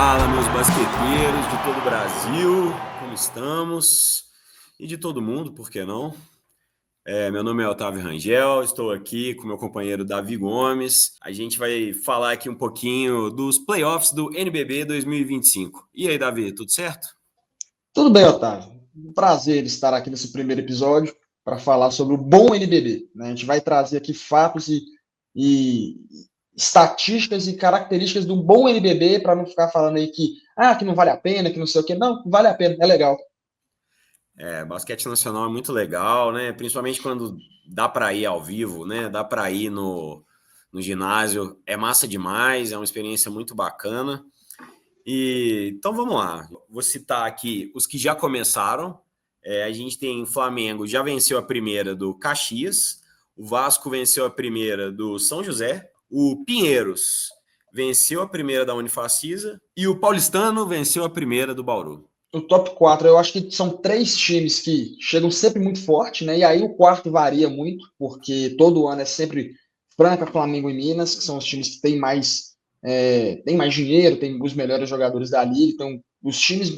Fala, meus basqueteiros de todo o Brasil, como estamos? E de todo mundo, por que não? Meu nome é Otávio Rangel, estou aqui com meu companheiro Davi Gomes. A gente vai falar aqui um pouquinho dos playoffs do NBB 2025. E aí, Davi, tudo certo? Tudo bem, Otávio. Um prazer estar aqui nesse primeiro episódio para falar sobre o bom NBB, né? A gente vai trazer aqui fatos e estatísticas e características do bom NBB para não ficar falando aí que não vale a pena, que não sei o quê. Não, vale a pena, é legal. Basquete nacional é muito legal, né? Principalmente quando dá para ir ao vivo, né? Dá para ir no ginásio. É massa demais, é uma experiência muito bacana. Então vamos lá, vou citar aqui os que já começaram. A gente tem Flamengo, já venceu a primeira do Caxias, o Vasco venceu a primeira do São José, o Pinheiros venceu a primeira da Unifacisa e o Paulistano venceu a primeira do Bauru. O top 4, eu acho que são três times que chegam sempre muito forte, né? E aí o quarto varia muito, porque todo ano é sempre Franca, Flamengo e Minas, que são os times que têm mais dinheiro, têm os melhores jogadores da liga, então os times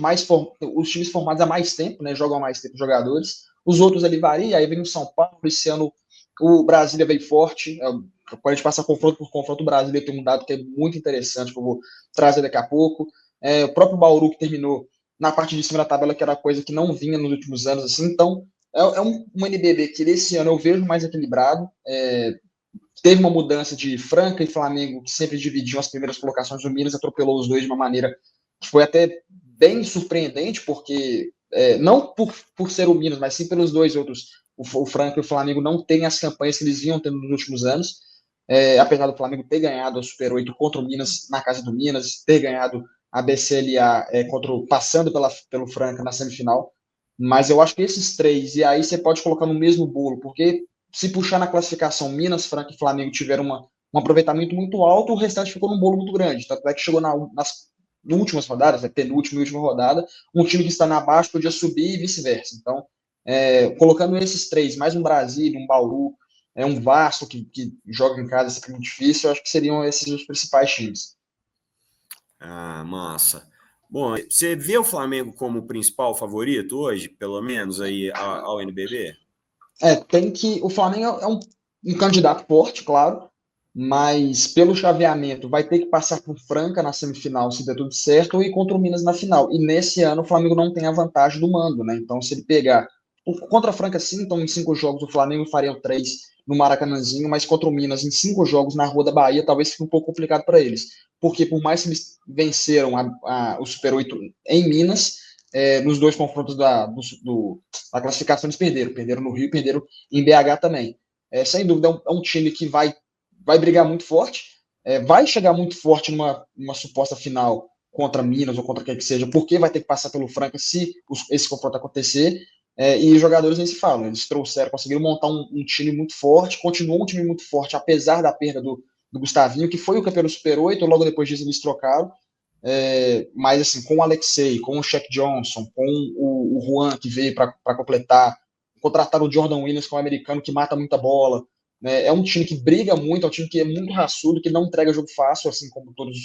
formados há mais tempo, né? Jogam há mais tempo jogadores. Os outros ali variam, aí vem o São Paulo, esse ano o Brasília veio forte. Quando a gente passa confronto por confronto, o Brasília tem um dado que é muito interessante, que eu vou trazer daqui a pouco. O próprio Bauru que terminou na parte de cima da tabela, que era coisa que não vinha nos últimos anos, assim. Então, um NBB que desse ano eu vejo mais equilibrado. Teve uma mudança de Franca e Flamengo, que sempre dividiam as primeiras colocações. O Minas atropelou os dois de uma maneira que foi até bem surpreendente, porque não por ser o Minas, mas sim pelos dois outros. O Franca e o Flamengo não têm as campanhas que eles vinham tendo nos últimos anos. Apesar do Flamengo ter ganhado a Super 8 contra o Minas na casa do Minas, ter ganhado a BCLA passando pelo Franca na semifinal. Mas eu acho que esses três, e aí você pode colocar no mesmo bolo, porque se puxar na classificação, Minas, Franca e Flamengo tiveram um aproveitamento muito alto, o restante ficou num bolo muito grande. Tanto é que chegou nas últimas rodadas, penúltima e última rodada, um time que está na baixo podia subir e vice-versa. Então, colocando esses três, mais um Brasília, um Bauru, um Vasco que joga em casa, sempre muito difícil, eu acho que seriam esses os principais times. Ah, massa. Bom, você vê o Flamengo como o principal favorito hoje, pelo menos aí ao NBB? O Flamengo é um candidato forte, claro, mas pelo chaveamento vai ter que passar por Franca na semifinal, se der tudo certo, e contra o Minas na final. E nesse ano o Flamengo não tem a vantagem do mando, né? Então, se ele pegar. Contra a Franca, sim, então em 5 jogos o Flamengo faria 3 no Maracanãzinho, mas contra o Minas em 5 jogos na Rua da Bahia talvez fique um pouco complicado para eles. Porque por mais que eles venceram o Super 8 em Minas, nos dois confrontos da classificação eles perderam. Perderam no Rio e perderam em BH também. Sem dúvida, é um time que vai brigar muito forte, vai chegar muito forte numa suposta final contra Minas ou contra quem que seja, porque vai ter que passar pelo Franca se esse confronto acontecer. E os jogadores nem se falam, eles conseguiram montar um time muito forte, continuou um time muito forte, apesar da perda do Gustavinho, que foi o campeão do Super 8, logo depois disso eles trocaram. Mas assim, com o Alexei, com o Shaq Johnson, com o Juan que veio para completar, contrataram o Jordan Williams, que é um americano que mata muita bola, né? É um time que briga muito, é um time que é muito raçudo, que não entrega jogo fácil, assim como todos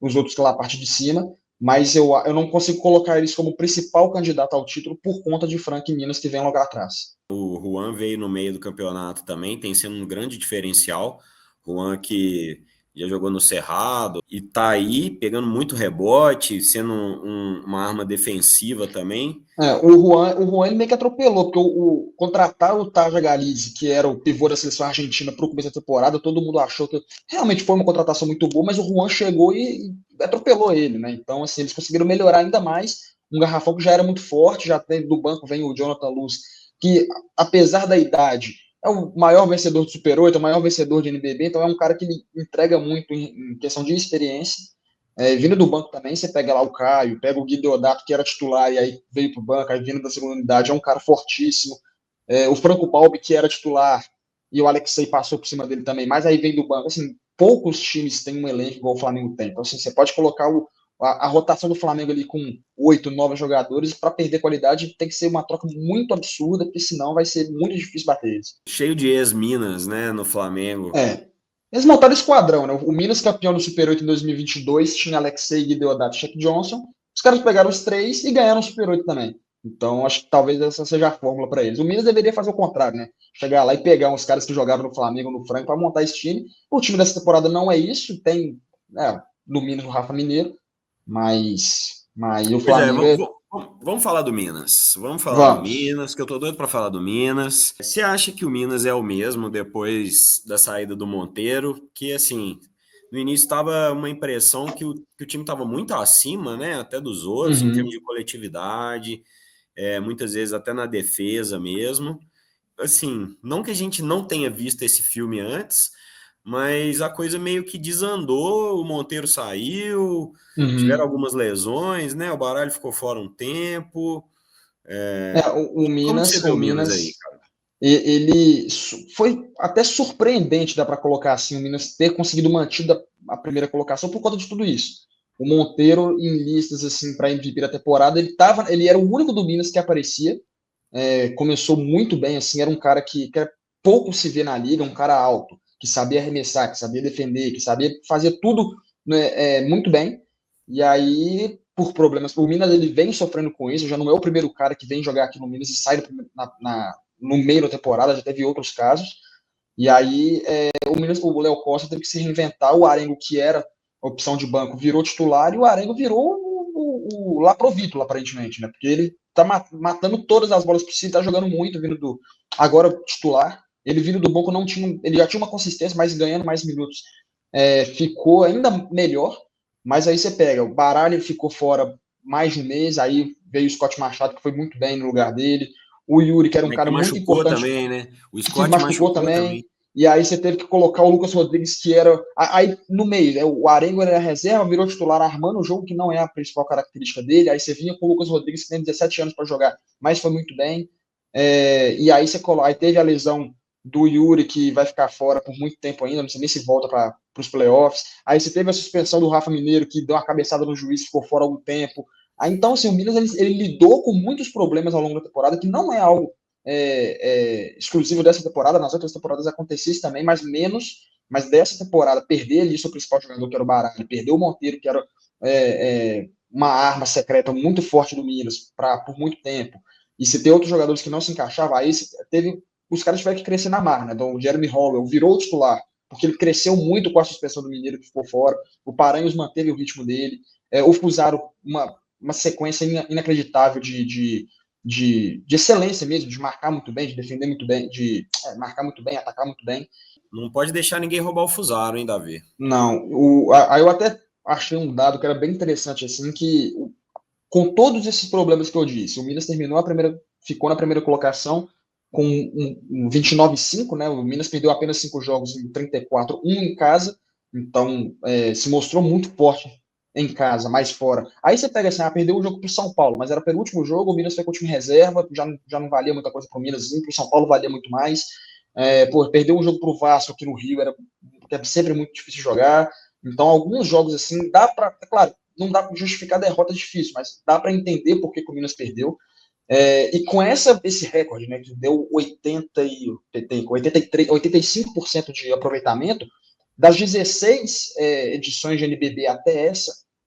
os outros que lá a parte de cima, mas eu não consigo colocar eles como principal candidato ao título por conta de Franca e Minas que vem logo atrás. O Juan veio no meio do campeonato também, tem sendo um grande diferencial. Juan que já jogou no Cerrado e tá aí pegando muito rebote, sendo uma arma defensiva também. O Juan ele meio que atropelou, porque contratar o Taja Galizzi, que era o pivô da seleção argentina para o começo da temporada, todo mundo achou que realmente foi uma contratação muito boa, mas o Juan chegou e atropelou ele, né? Então, assim, eles conseguiram melhorar ainda mais. Um garrafão que já era muito forte, já tem do banco vem o Jonathan Luz, que apesar da idade, é o maior vencedor do Super 8, é o maior vencedor de NBB, então é um cara que entrega muito em questão de experiência. Vindo do banco também, você pega lá o Caio, pega o Gui Deodato, que era titular, e aí veio pro banco, aí vindo da segunda unidade, é um cara fortíssimo. O Franco Balbi, que era titular, e o Alexei passou por cima dele também, mas aí vem do banco. Assim, poucos times têm um elenco igual o Flamengo tem. Então, assim, você pode colocar a rotação do Flamengo ali com 8, 9 jogadores, para perder qualidade tem que ser uma troca muito absurda, porque senão vai ser muito difícil bater eles. Cheio de ex-minas, né, no Flamengo. É, Eles montaram esquadrão, né? O Minas campeão do Super 8 em 2022 tinha Alexei, Guideodato e Shaq Johnson. Os caras pegaram os três e ganharam o Super 8 também. Então, acho que talvez essa seja a fórmula para eles. O Minas deveria fazer o contrário, né? Chegar lá e pegar uns caras que jogavam no Flamengo, no Franco, para montar esse time. O time dessa temporada não é isso. Tem, no Minas, o Rafa Mineiro, mas o Pois é, Flamengo é. vamos falar do Minas. Vamos falar do Vamos. Minas, que eu tô doido para falar do Minas. Você acha que o Minas é o mesmo depois da saída do Monteiro? Que, assim, no início estava uma impressão que o time estava muito acima, né? Até dos outros, em termos Uhum. de coletividade, muitas vezes até na defesa mesmo. Assim, não que a gente não tenha visto esse filme antes, mas a coisa meio que desandou, o Monteiro saiu, tiveram Uhum. algumas lesões, né? O Baralho ficou fora um tempo. O Como que você Minas, vê o o Minas aí, Minas, cara? ele foi até surpreendente, dá para colocar assim, o Minas ter conseguido manter a primeira colocação por conta de tudo isso. O Monteiro, em listas assim para MVP da temporada, ele era o único do Minas que aparecia. Começou muito bem, assim, era um cara que pouco se vê na liga, um cara alto, que sabia arremessar, que sabia defender, que sabia fazer tudo, né, muito bem. E aí, por problemas, o Minas ele vem sofrendo com isso, já não é o primeiro cara que vem jogar aqui no Minas e sai no meio da temporada, já teve outros casos. E aí, o Minas, o Léo Costa teve que se reinventar, o Arengo, que era opção de banco, virou titular, e o Arengo virou o Laprovítolo, aparentemente, né? Porque ele tá matando todas as bolas possíveis, tá jogando muito, vindo do. Agora, titular. Ele vindo do banco não tinha. Ele já tinha uma consistência, mas ganhando mais minutos. Ficou ainda melhor. Mas aí você pega, o Baralho ficou fora mais de um mês, aí veio o Scott Machado, que foi muito bem no lugar dele. O Yuri, que era um Mas que cara muito machucou importante, também, né? O que Scott machucou machucou também. também. E aí você teve que colocar o Lucas Rodrigues, que era. Aí no meio, né, o Arengo era reserva, virou titular, armando o jogo, que não é a principal característica dele. Aí você vinha com o Lucas Rodrigues, que tem 17 anos para jogar, mas foi muito bem. E aí você coloca. Aí teve a lesão do Yuri, que vai ficar fora por muito tempo ainda, não sei nem se volta para os playoffs. Aí você teve a suspensão do Rafa Mineiro, que deu uma cabeçada no juiz, ficou fora algum tempo. Aí, então, assim, o Minas ele lidou com muitos problemas ao longo da temporada, que não é algo exclusivo dessa temporada, nas outras temporadas acontecia isso também, mas menos. Mas dessa temporada, perder ali seu principal jogador, que era o Baralho, perder o Monteiro, que era uma arma secreta muito forte do Minas por muito tempo, e se tem outros jogadores que não se encaixavam, aí os caras tiveram que crescer na marra, né? Então o Jeremy Howell virou o titular, porque ele cresceu muito com a suspensão do Mineiro, que ficou fora, o Paranhos manteve o ritmo dele, o Fusaro, uma sequência inacreditável de excelência mesmo, de marcar muito bem, de defender muito bem, de marcar muito bem, atacar muito bem. Não pode deixar ninguém roubar o Fusaro, hein, Davi? Não, aí eu até achei um dado que era bem interessante, assim, que com todos esses problemas que eu disse, o Minas ficou na primeira colocação com um 29,5, né? O Minas perdeu apenas 5 jogos em 34, um em casa, então se mostrou muito forte em casa, mais fora. Aí você pega assim, perdeu o jogo para o São Paulo, mas era o penúltimo jogo, o Minas foi com o time reserva, já não valia muita coisa para o Minas, para o São Paulo valia muito mais. Perdeu um jogo para o Vasco aqui no Rio, é sempre muito difícil jogar. Então, alguns jogos assim, dá para, claro, não dá para justificar a derrota difícil, mas dá para entender por que o Minas perdeu. E com esse recorde, né, que deu 85% de aproveitamento, das 16 edições de NBB até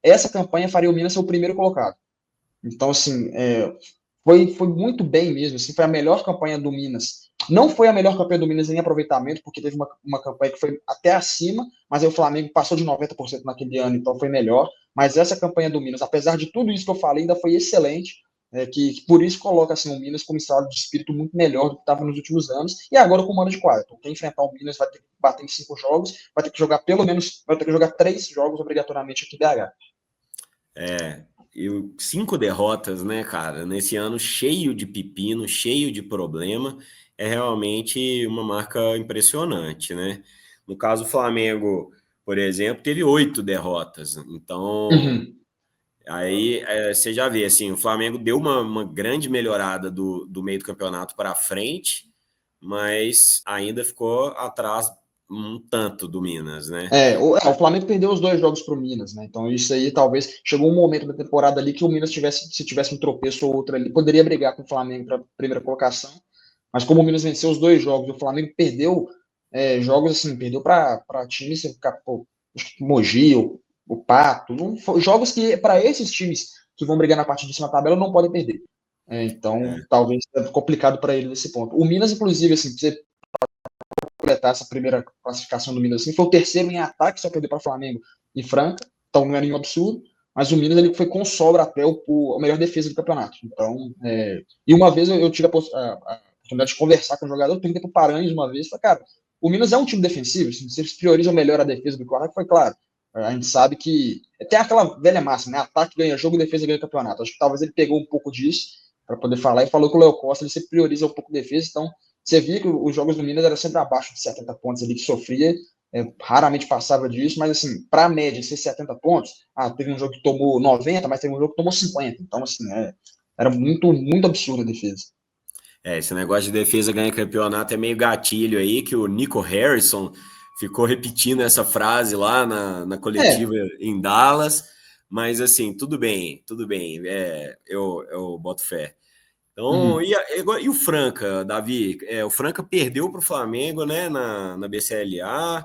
essa campanha faria o Minas ser o primeiro colocado. Então, assim, foi muito bem mesmo. Assim, foi a melhor campanha do Minas. Não foi a melhor campanha do Minas em aproveitamento, porque teve uma campanha que foi até acima, mas aí o Flamengo passou de 90% naquele ano, então foi melhor. Mas essa campanha do Minas, apesar de tudo isso que eu falei, ainda foi excelente. Que por isso coloca assim, o Minas como estado de espírito muito melhor do que estava nos últimos anos, e agora com o mano de quadra. Então, quem enfrentar o Minas vai ter que bater em 5 jogos, vai ter que jogar pelo menos, vai ter que jogar 3 jogos obrigatoriamente aqui em BH. E 5 derrotas, né, cara? Nesse ano cheio de pepino, cheio de problema, é realmente uma marca impressionante, né? No caso, o Flamengo, por exemplo, teve 8 derrotas. Então, Uhum. aí você já vê, assim, o Flamengo deu uma grande melhorada do meio do campeonato para frente, mas ainda ficou atrás um tanto do Minas, né? O Flamengo perdeu os 2 jogos para o Minas, né? Então isso aí talvez chegou um momento da temporada ali que o Minas se tivesse um tropeço ou outro ali, poderia brigar com o Flamengo para a primeira colocação. Mas como o Minas venceu os 2 jogos e o Flamengo perdeu jogos assim, perdeu para times, pô, acho que Mogi, o Pato, não, jogos que para esses times que vão brigar na parte de cima da tabela não podem perder. Então, talvez seja complicado para ele nesse ponto. O Minas, inclusive, assim, pra você completar essa primeira classificação do Minas, assim, foi o terceiro em ataque, só perdeu para Flamengo e Franca, então não é nenhum absurdo. Mas o Minas ele foi com sobra até a melhor defesa do campeonato. Então, e uma vez eu tive a oportunidade de conversar com o jogador, eu perguntei para o Paranhos uma vez, falei, cara, o Minas é um time defensivo, assim, vocês priorizam melhor a defesa do que o ataque, foi claro. A gente sabe que tem aquela velha máxima, né? Ataque ganha jogo, defesa ganha campeonato. Acho que talvez ele pegou um pouco disso para poder falar e falou que o Léo Costa ele sempre prioriza um pouco a defesa, então você via que os jogos do Minas eram sempre abaixo de 70 pontos ali, que sofria, raramente passava disso, mas assim, para a média ser 70 pontos, teve um jogo que tomou 90, mas teve um jogo que tomou 50, então assim, era muito, muito absurda a defesa. Esse negócio de defesa ganha campeonato é meio gatilho aí, que o Nico Harrison ficou repetindo essa frase lá na coletiva em Dallas, mas assim, tudo bem, eu boto fé. Então, e o Franca, Davi? O Franca perdeu para o Flamengo, né, na BCLA.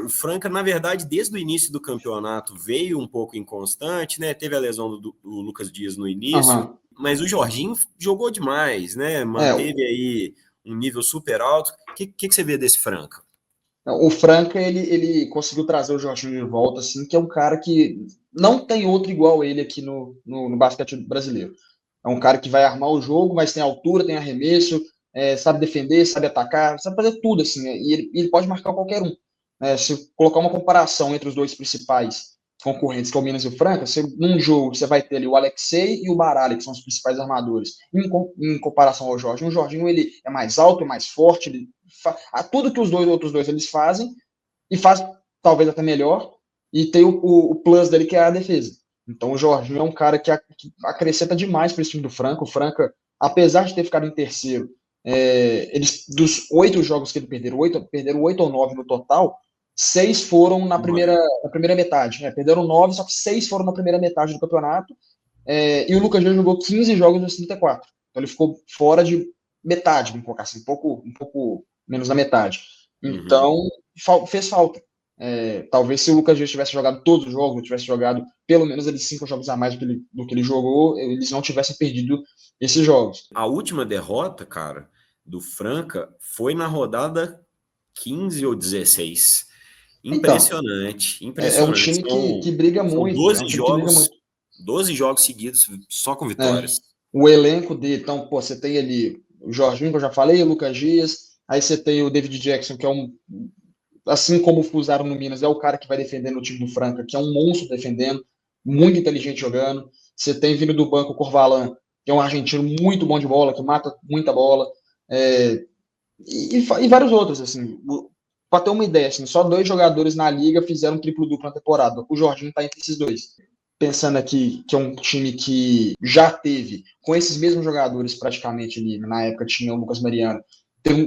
O Franca, na verdade, desde o início do campeonato veio um pouco inconstante, né? Teve a lesão do Lucas Dias no início, mas o Jorginho jogou demais, né? Manteve aí um nível super alto. O que você vê desse Franca? O Franca, ele conseguiu trazer o Jorginho de volta, assim, que é um cara que não tem outro igual ele aqui no basquete brasileiro. É um cara que vai armar o jogo, mas tem altura, tem arremesso, sabe defender, sabe atacar, sabe fazer tudo, assim, e ele pode marcar qualquer um. Se colocar uma comparação entre os dois principais concorrentes, que é o Minas e o Franca, num jogo você vai ter ali o Alexei e o Baralho, que são os principais armadores. Em comparação ao Jorginho, o Jorginho ele é mais alto, é mais forte, ele tudo que os outros dois eles fazem, e faz talvez até melhor, e tem o plus dele que é a defesa. Então o Jorginho é um cara que acrescenta demais para esse time do Franca. O Franca, apesar de ter ficado em terceiro, eles dos 8 jogos que ele perderam 8 ou 9 no total, 6 foram na primeira metade. Perderam 9, só que 6 foram na primeira metade do campeonato. E o Lucas já jogou 15 jogos nos 34. Então ele ficou fora de metade, vamos colocar assim, um pouco menos da metade. Então, fez falta. Talvez se o Lucas Dias tivesse jogado todos os jogos, tivesse jogado pelo menos eles 5 jogos a mais do que ele jogou, eles não tivessem perdido esses jogos. A última derrota, cara, do Franca foi na rodada 15 ou 16. Impressionante, então, impressionante. É um time que briga muito. 12 jogos, 12 jogos seguidos só com vitórias. O elenco dele, então, pô, você tem ali o Jorginho, que eu já falei, o Lucas Dias, aí você tem o David Jackson, que é assim como usaram no Minas, é o cara que vai defendendo o time do Franca, que é um monstro defendendo, muito inteligente jogando. Você tem vindo do banco o Corvalan, que é um argentino muito bom de bola, que mata muita bola, e vários outros, assim. Para ter uma ideia, assim, só 2 jogadores na liga fizeram triplo-duplo na temporada. O Jorginho está entre esses 2. Pensando aqui que é um time que já teve, com esses mesmos jogadores praticamente ali, na época tinha o Lucas Mariano,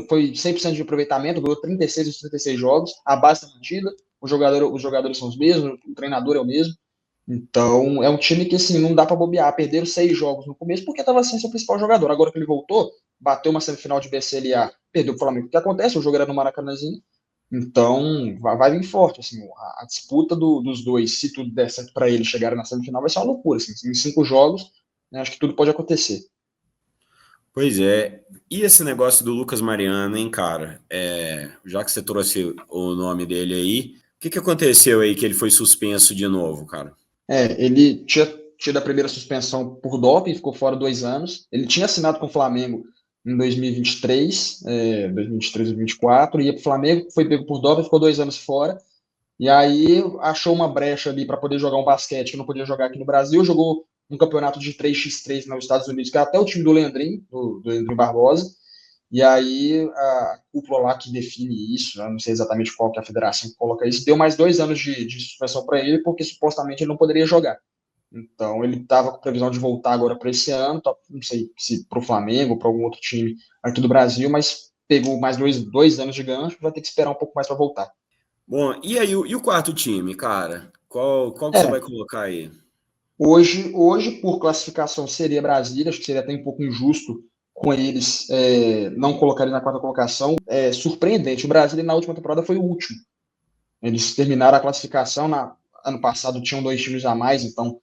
foi 100% de aproveitamento, ganhou 36 dos 36 jogos, a base está mantida, os jogadores são os mesmos, o treinador é o mesmo. Então, é um time que, assim, não dá para bobear. Perderam 6 jogos no começo porque estava sem seu principal jogador. Agora que ele voltou, bateu uma semifinal de BCLA, perdeu o Flamengo. O que acontece? O jogo era no Maracanãzinho. Então, vai vir forte. Assim, a disputa dos dois, se tudo der certo para eles chegarem na semifinal, vai ser uma loucura. Assim, em 5 jogos, né, acho que tudo pode acontecer. Pois é. E esse negócio do Lucas Mariano, hein, cara? Já que você trouxe o nome dele aí, o que aconteceu aí que ele foi suspenso de novo, cara? Ele tinha tido a primeira suspensão por doping, ficou fora 2 anos. Ele tinha assinado com o Flamengo em 2023, 2024, ia para o Flamengo, foi pego por doping, ficou 2 anos fora. E aí achou uma brecha ali para poder jogar um basquete que não podia jogar aqui no Brasil, jogou um campeonato de 3x3 nos Estados Unidos, que é até o time do Leandrinho, do Leandrinho Barbosa. E aí a cúpula lá que define isso, eu não sei exatamente qual que é a federação que coloca isso, deu mais 2 anos de suspensão para ele, porque supostamente ele não poderia jogar. Então ele estava com previsão de voltar agora para esse ano, não sei se para o Flamengo ou para algum outro time aqui do Brasil, mas pegou mais 2 anos de gancho, vai ter que esperar um pouco mais para voltar. Bom, e aí o quarto time, cara? Qual que você vai colocar aí? Hoje, por classificação, seria Brasília, acho que seria até um pouco injusto com eles não colocarem na quarta colocação é surpreendente. O Brasil na última temporada foi o último. Eles terminaram a classificação, ano passado tinham 2 times a mais, então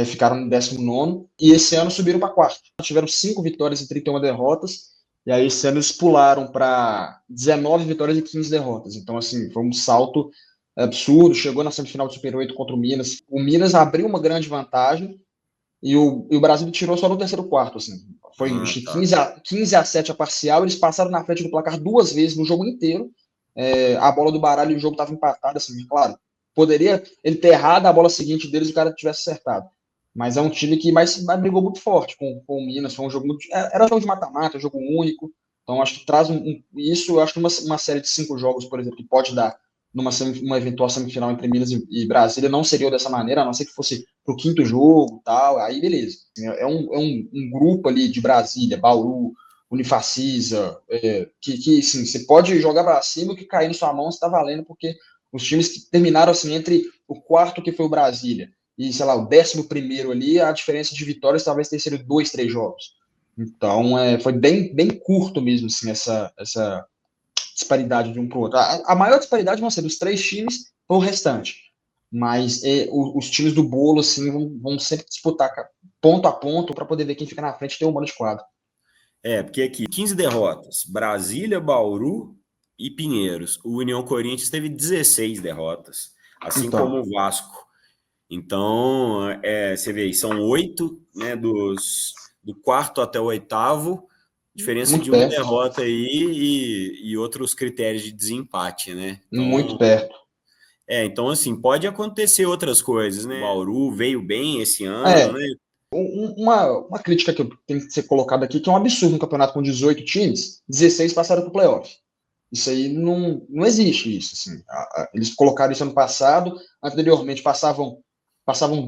ficaram no 19º, e esse ano subiram para quarto. Tiveram 5 vitórias e 31 derrotas, e aí esse ano eles pularam para 19 vitórias e 15 derrotas. Então, assim, foi um salto absurdo. Chegou na semifinal do Super 8 contra o Minas. O Minas abriu uma grande vantagem, e o Brasil tirou só no terceiro quarto. Assim. Foi acho que Tá. 15-7 a parcial. Eles passaram na frente do placar 2 vezes no jogo inteiro. A bola do baralho e o jogo estava empatado. Assim, claro, poderia ele ter errado a bola seguinte deles e o cara tivesse acertado. Mas é um time que mais brigou muito forte com o Minas. Foi um jogo muito. Era um jogo de mata-mata, um jogo único. Então, acho que traz isso. Eu acho que uma série de 5 jogos, por exemplo, que pode dar uma eventual semifinal entre Minas e Brasília, não seria dessa maneira, a não ser que fosse pro 5º jogo tal, aí beleza. Um grupo ali de Brasília, Bauru, Unifacisa, que sim, você pode jogar para cima, o que cair na sua mão está valendo, porque os times que terminaram assim entre o quarto, que foi o Brasília, e sei lá, o 11º ali, a diferença de vitórias talvez tenha sido 2, 3 jogos. Então, foi bem curto mesmo, assim, essa disparidade de um para o outro. A maior disparidade vão ser dos 3 times ou o restante. Mas os times do bolo assim, vão sempre disputar ponto a ponto para poder ver quem fica na frente e ter um mano de quadro. Porque aqui, 15 derrotas. Brasília, Bauru e Pinheiros. O União Corinthians teve 16 derrotas, assim como Então, o Vasco. Então, você vê aí, são 8, né, do quarto até o oitavo, diferença muito de uma perto. derrota aí e outros critérios de desempate, né? Muito Então, perto. então, assim, pode acontecer outras coisas, né? O Bauru veio bem esse ano, É, né? uma crítica que tem que ser colocada aqui, que é um absurdo um campeonato com 18 times, 16 passaram para o playoff. Isso aí não existe isso. Assim. Eles colocaram isso ano passado, anteriormente passavam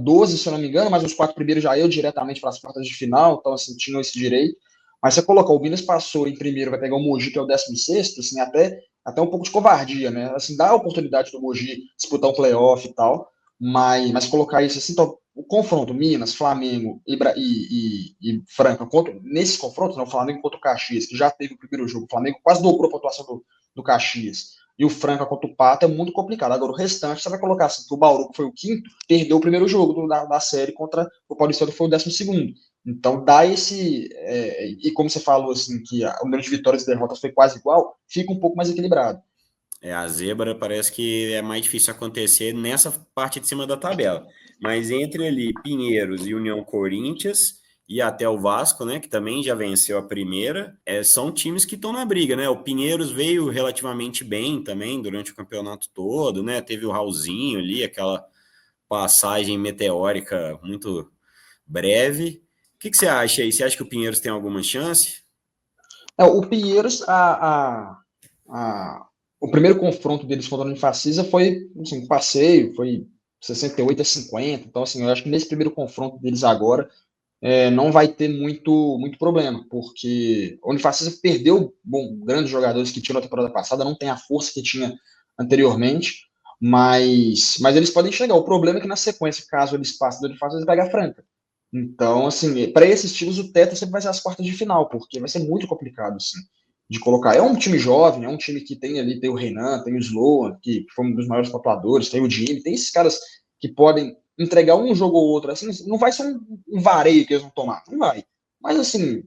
12, se eu não me engano, mas os 4 primeiros já iam diretamente para as quartas de final, então assim, tinham esse direito. Mas você colocar o Minas passou em primeiro, vai pegar o Mogi, que é o 16º, assim, até um pouco de covardia, né? Assim, dá a oportunidade do Mogi disputar um playoff e tal, mas colocar isso assim, então, o confronto Minas, Flamengo e Franca, nesses confrontos, não, o Flamengo contra o Caxias, que já teve o primeiro jogo, o Flamengo quase dobrou a pontuação do Caxias, e o Franca contra o Pato é muito complicado. Agora, o restante, você vai colocar assim, que o Bauru, que foi o 5º, perdeu o primeiro jogo da série contra o Paulistano, que foi o 12º. Então, dá esse. E como você falou, assim, que o número de vitórias e derrotas foi quase igual, fica um pouco mais equilibrado. A zebra parece que é mais difícil acontecer nessa parte de cima da tabela. Mas entre ali Pinheiros e União Corinthians e até o Vasco, né, que também já venceu a primeira, são times que estão na briga, né? O Pinheiros veio relativamente bem também durante o campeonato todo, né? Teve o Raulzinho ali, aquela passagem meteórica muito breve. O que você acha aí? Você acha que o Pinheiros tem alguma chance? O Pinheiros, o primeiro confronto deles contra o Unifacisa foi assim, um passeio, foi 68-50. Então, assim, eu acho que nesse primeiro confronto deles agora não vai ter muito problema, porque o Unifacisa perdeu grandes jogadores que tinham na temporada passada, não tem a força que tinha anteriormente, mas eles podem chegar. O problema é que na sequência, caso eles passem do Unifacisa, eles pegam a Franca. Então, assim, para esses times, o teto sempre vai ser as quartas de final, porque vai ser muito complicado, assim, de colocar. É um time jovem, é um time que tem ali, tem o Renan, tem o Sloan, que foi um dos maiores pontuadores, tem o Jimmy, tem esses caras que podem entregar um jogo ou outro, assim, não vai ser um vareio que eles vão tomar, não vai. Mas, assim,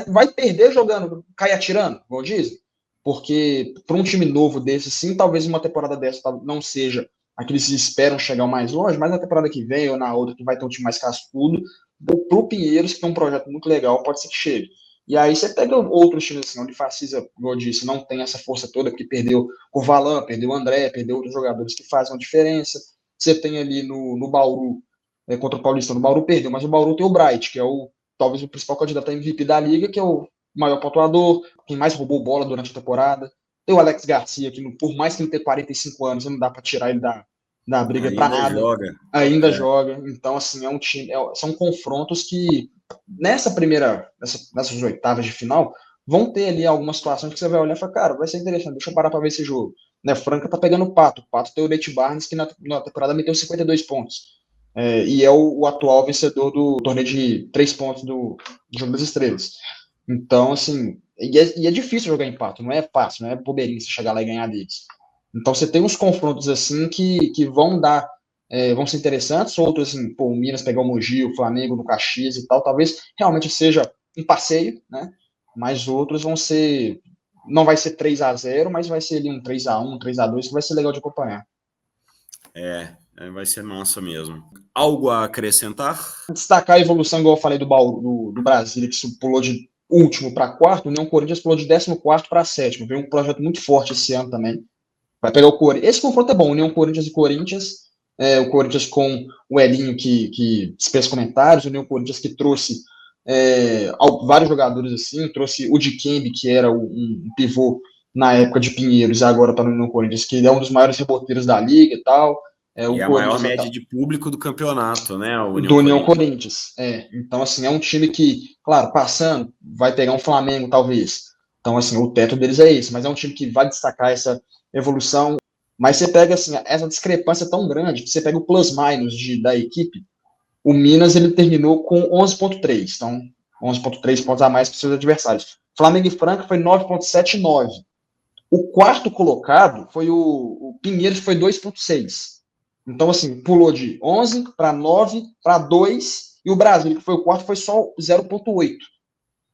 vai perder jogando, cai atirando, como dizem, porque para um time novo desse, sim, talvez uma temporada dessa não seja aqueles que esperam chegar mais longe, mas na temporada que vem ou na outra, que vai ter um time mais cascudo, pro Pinheiros, que tem um projeto muito legal, pode ser que chegue. E aí você pega outros times assim, onde Facisa, como eu disse, não tem essa força toda, porque perdeu o Valan, perdeu o André, perdeu outros jogadores que fazem uma diferença. Você tem ali no Bauru, contra o Paulista, no Bauru perdeu, mas o Bauru tem o Bright, que é talvez o principal candidato a MVP da liga, que é o maior pontuador, quem mais roubou bola durante a temporada. Tem o Alex Garcia, que por mais que ele tenha 45 anos, não dá para tirar ele da briga para Ainda nada. joga. Ainda joga. Então, assim, é um time. São confrontos que, nessas oitavas de final, vão ter ali algumas situações que você vai olhar e falar, cara, vai ser interessante, deixa eu parar para ver esse jogo. Né, Franca tá pegando o Pato. O Pato tem o Nate Barnes, que na temporada meteu 52 pontos. E é o atual vencedor do torneio de 3 pontos do Jogo das Estrelas. Então, assim, e é difícil jogar empate, não é fácil, não é bobeirinho você chegar lá e ganhar deles. Então, você tem uns confrontos assim que vão dar, vão ser interessantes, outros, assim, pô, o Minas pegar o Mogi, o Flamengo no Caxias e tal, talvez realmente seja um passeio, né? Mas outros vão ser, não vai ser 3-0, mas vai ser ali um 3-1, 3-2, que vai ser legal de acompanhar. Vai ser massa mesmo. Algo a acrescentar? Destacar a evolução, igual eu falei do Brasília, que pulou de último para quarto, o União Corinthians pulou de 14º para sétimo. Veio um projeto muito forte esse ano também. Vai pegar o Corinthians. Esse confronto é bom, União Corinthians e Corinthians. O Corinthians com o Elinho, que dispensa comentários, o União Corinthians que trouxe vários jogadores assim, trouxe o Dikembe, que era um pivô na época de Pinheiros, e agora está no União Corinthians, que é um dos maiores reboteiros da liga e tal. E O a maior Corinthians média de público do campeonato, né? O União do União Corinthians. Corinthians. Então, assim, é um time que, claro, passando, vai pegar um Flamengo, talvez. Então, assim, o teto deles é esse, mas é um time que vai destacar essa evolução. Mas você pega, assim, essa discrepância tão grande, que você pega o plus-minus da equipe, o Minas, ele terminou com 11,3. Então, 11,3 pontos a mais que seus adversários. Flamengo e Franca foi 9,79. O quarto colocado foi o Pinheiros, que foi 2,6. Então, assim, pulou de 11 para 9 para 2, e o Brasil, que foi o quarto, foi só 0,8.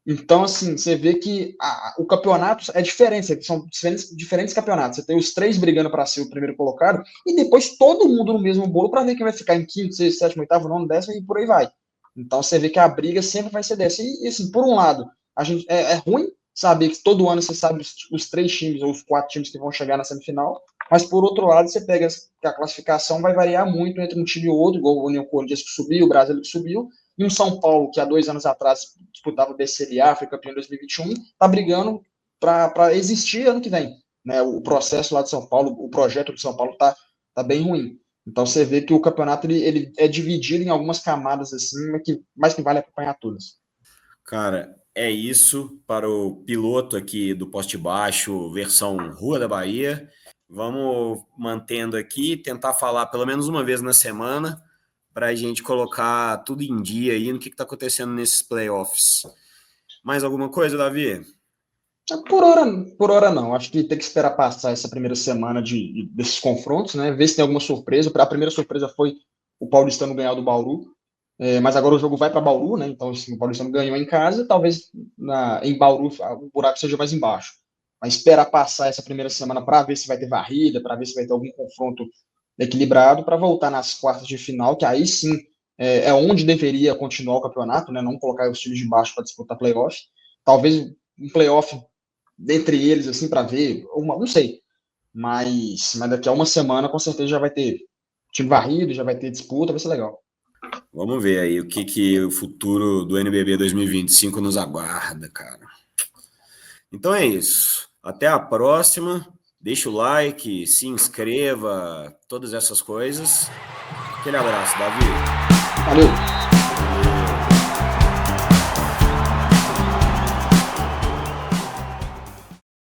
Então, assim, você vê que o campeonato é diferente, são diferentes campeonatos. Você tem os três brigando para ser o primeiro colocado, e depois todo mundo no mesmo bolo para ver quem vai ficar em quinto, sexto, sétimo, oitavo, nono, décimo, e por aí vai. Então, você vê que a briga sempre vai ser dessa. E assim, por um lado, a gente, é ruim saber que todo ano você sabe os três times ou os quatro times que vão chegar na semifinal, mas por outro lado, você pega que a classificação vai variar muito entre um time e outro, igual o União Corinthians que subiu, o Brasil que subiu, e um São Paulo, que há 2 anos atrás disputava o BCLA, foi campeão em 2021, está brigando para existir ano que vem. Né? O processo lá de São Paulo, o projeto de São Paulo está bem ruim. Então você vê que o campeonato ele é dividido em algumas camadas assim, mas que vale acompanhar todas. Cara, é isso para o piloto aqui do Poste Baixo, versão Rua da Bahia. Vamos mantendo aqui, tentar falar pelo menos uma vez na semana, para a gente colocar tudo em dia aí no que está acontecendo nesses playoffs. Mais alguma coisa, Davi? Por hora não. Acho que tem que esperar passar essa primeira semana desses confrontos, né? Ver se tem alguma surpresa. A primeira surpresa foi o Paulistano ganhar do Bauru. Mas agora o jogo vai para Bauru, né? Então, assim, o Paulistano ganhou em casa, talvez em Bauru o buraco seja mais embaixo. Mas esperar passar essa primeira semana para ver se vai ter varrida, para ver se vai ter algum confronto equilibrado, para voltar nas quartas de final, que aí sim é onde deveria continuar o campeonato, né? Não colocar os times de baixo para disputar playoff. Talvez um playoff dentre eles, assim, para ver, não sei. Mas daqui a uma semana, com certeza, já vai ter time varrido, já vai ter disputa, vai ser legal. Vamos ver aí o que o futuro do NBB 2025 nos aguarda, cara. Então é isso. Até a próxima. Deixa o like, se inscreva, todas essas coisas. Aquele abraço, Davi. Valeu!